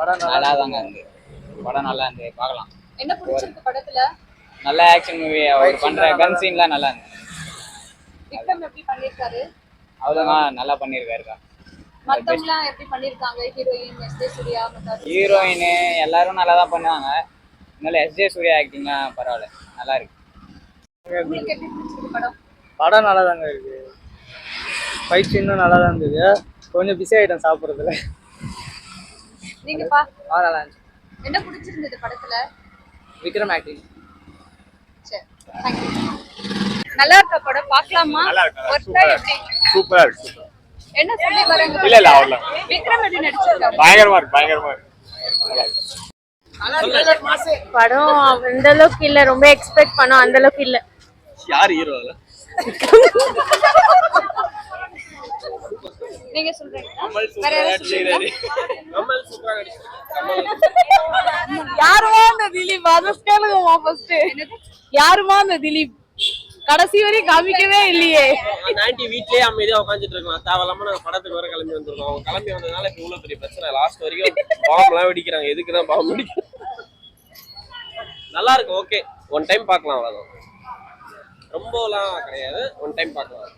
படம் நல்லா தாங்க இருந்து படம் நல்லா இருந்து பார்க்கலாம். என்ன பிடிச்சிருக்கு படத்துல? நல்ல ஆக்ஷன் மூவி. அவர் பண்ற கன் சீன்லாம் நல்லா இருந்து. விக்ரம் எப்படி பண்ணிருக்காரு? அவ்வளவுதான் நல்லா பண்ணிருக்காருக்கா. மத்தவங்கலாம் எப்படி பண்ணிருக்காங்க? ஹீரோயின் எஸ்ஜே சூர்யா ஹீரோயின் எல்லாரும் நல்லா தான் பண்ணுவாங்க. அதனால எஸ்ஜே சூர்யா ஆக்டிங்லாம் பரவாயில்ல, நல்லா இருக்கு. உங்களுக்கு எப்படி பிடிச்சிருக்கு படம்? படம் நல்லா தாங்க இருக்கு. ஃபைட் சீனும் நல்லா தான் இருந்தது. கொஞ்சம் பிஸி ஆகிட்டேன் சாப்பிட்றதுல. நீங்கப்பா நல்லா இருந்துச்சு. என்ன பிடிச்சிருந்தது படத்துல? விக்ரம் ஆக்டிங். சரி, தேங்க் யூ. நல்லா இருக்கா படம்? பார்க்கலாமா? ஒருத்தா எப்படி? சூப்பரா இருக்கு. என்ன சொல்லி வராங்க? இல்ல அவ்வளவுதான். விக்ரம் எப்படி நடிச்சிருக்காரு? பயங்கரமா இருக்கு. படம் அந்த அளவுக்கு இல்ல, ரொம்ப எக்ஸ்பெக்ட் பண்ணோம், அந்த அளவுக்கு இல்ல. யார் ஹீரோ அதுல? நீங்க சொல்றீங்க. யாருமா அந்த திலீப்? அத கேளுங்கம்மா ஃபர்ஸ்ட். யாருமா அந்த திலீப்? கடைசி வரையும் காமிக்கவே இல்லையே. நான்டி வீட்லயே அமைதியா உட்காந்துட்டு இருக்கோம். தேவையில்லாம நாங்க படத்துக்கு வர கிளம்பி வந்திருக்கோம். அவங்க கிளம்பி வந்ததுனால இப்ப இவ்வளவு பெரிய பிரச்சனை. லாஸ்ட் வரைக்கும் பாம்பு எல்லாம் வெடிக்கிறாங்க. எதுக்குதான் பாம்பு வெடிக்க? நல்லா இருக்கு. ஓகே, ஒன் டைம் பார்க்கலாம். அவ்வளவுதான், ரொம்பலாம் கிடையாது. ஒன் டைம் பார்க்கலாம்.